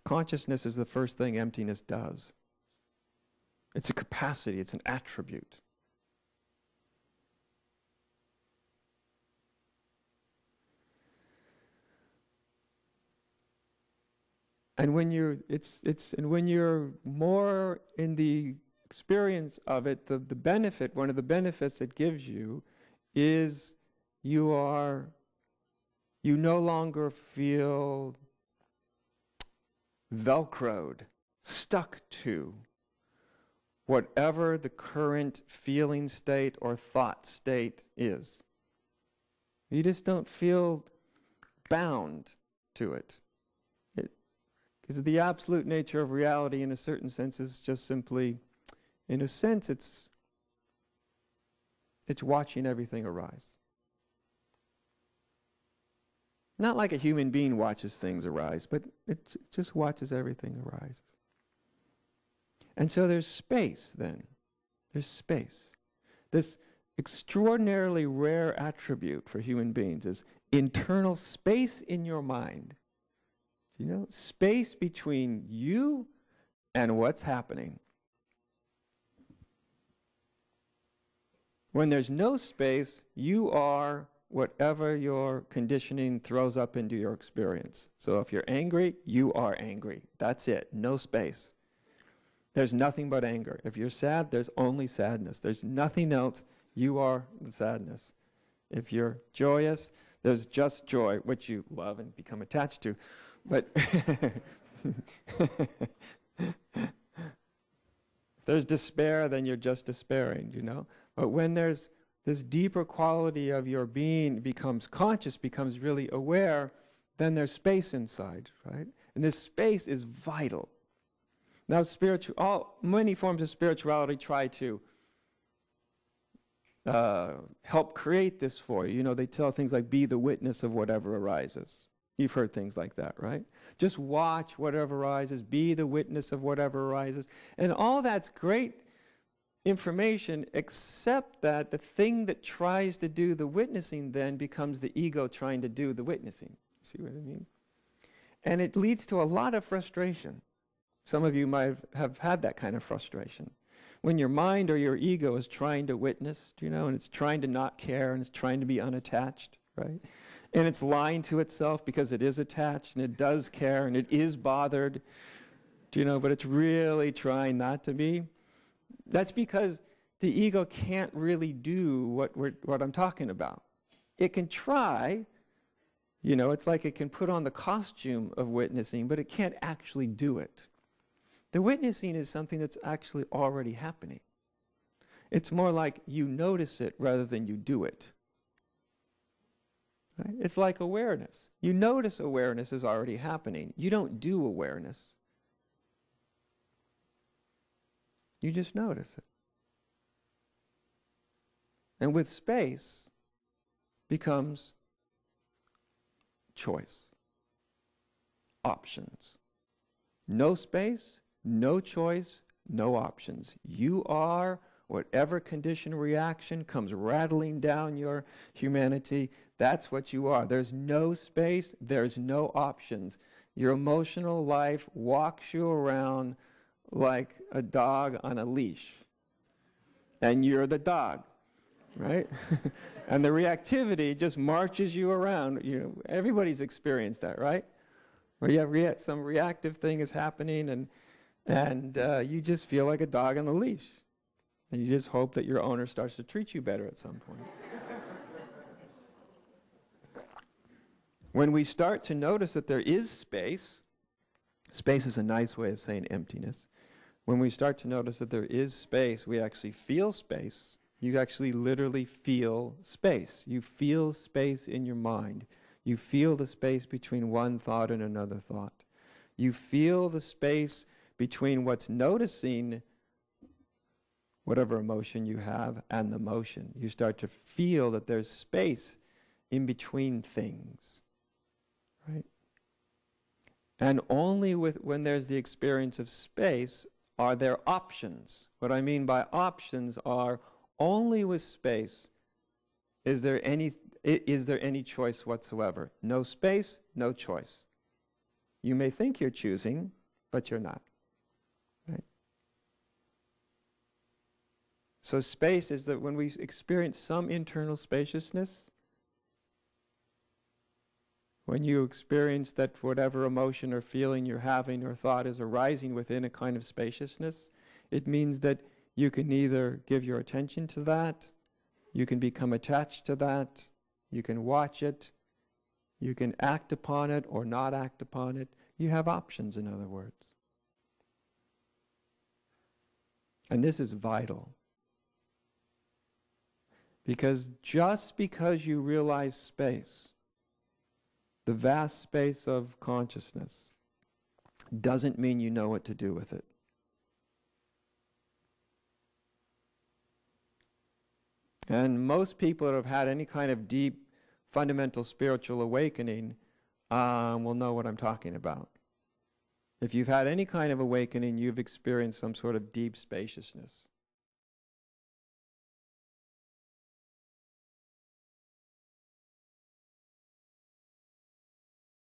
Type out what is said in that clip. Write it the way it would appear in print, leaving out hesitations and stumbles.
Consciousness is the first thing emptiness does. It's a capacity, it's an attribute. And when you're more in the experience of it, the benefit, one of the benefits it gives you is you no longer feel velcroed, stuck to whatever the current feeling state or thought state is. You just don't feel bound to it. Because the absolute nature of reality, in a certain sense, is just simply, in a sense, it's watching everything arise. Not like a human being watches things arise, but it just watches everything arise. And so there's space then. There's space. This extraordinarily rare attribute for human beings is internal space in your mind. You know, space between you and what's happening. When there's no space, you are whatever your conditioning throws up into your experience. So if you're angry, you are angry. That's it. No space. There's nothing but anger. If you're sad, there's only sadness. There's nothing else. You are the sadness. If you're joyous, there's just joy, which you love and become attached to. But if there's despair, then you're just despairing, you know. But when there's this deeper quality of your being becomes conscious, becomes really aware, then there's space inside, right? And this space is vital. Now, many forms of spirituality try to help create this for you. You know, they tell things like, be the witness of whatever arises. You've heard things like that, right? Just watch whatever arises, be the witness of whatever arises. And all that's great information, except that the thing that tries to do the witnessing then becomes the ego trying to do the witnessing. See what I mean? And it leads to a lot of frustration. Some of you might have had that kind of frustration. When your mind or your ego is trying to witness, you know, and it's trying to not care, and it's trying to be unattached, right? And it's lying to itself because it is attached, and it does care, and it is bothered, you know, but it's really trying not to be. That's because the ego can't really do what I'm talking about. It can try, you know, it's like it can put on the costume of witnessing, but it can't actually do it. The witnessing is something that's actually already happening. It's more like you notice it rather than you do it. Right? It's like awareness. You notice awareness is already happening. You don't do awareness. You just notice it. And with space becomes choice, options. No space, no choice, no options. You are whatever condition reaction comes rattling down your humanity, that's what you are. There's no space, there's no options. Your emotional life walks you around like a dog on a leash. And you're the dog, right? And the reactivity just marches you around. You know, everybody's experienced that, right? Where you have some reactive thing is happening and you just feel like a dog on a leash. And you just hope that your owner starts to treat you better at some point. When we start to notice that there is space, space is a nice way of saying emptiness. When we start to notice that there is space, we actually feel space. You actually literally feel space. You feel space in your mind. You feel the space between one thought and another thought. You feel the space between what's noticing whatever emotion you have and the motion. You start to feel that there's space in between things, right? And only when there's the experience of space are there options. What I mean by options are only with space is there any choice whatsoever. No space, no choice. You may think you're choosing, but you're not. Right? So space is that when we experience some internal spaciousness, when you experience that whatever emotion or feeling you're having or thought is arising within a kind of spaciousness, it means that you can either give your attention to that, you can become attached to that, you can watch it, you can act upon it or not act upon it. You have options, in other words. And this is vital. Because just because you realize space, the vast space of consciousness, doesn't mean you know what to do with it. And most people that have had any kind of deep, fundamental spiritual awakening will know what I'm talking about. If you've had any kind of awakening, you've experienced some sort of deep spaciousness.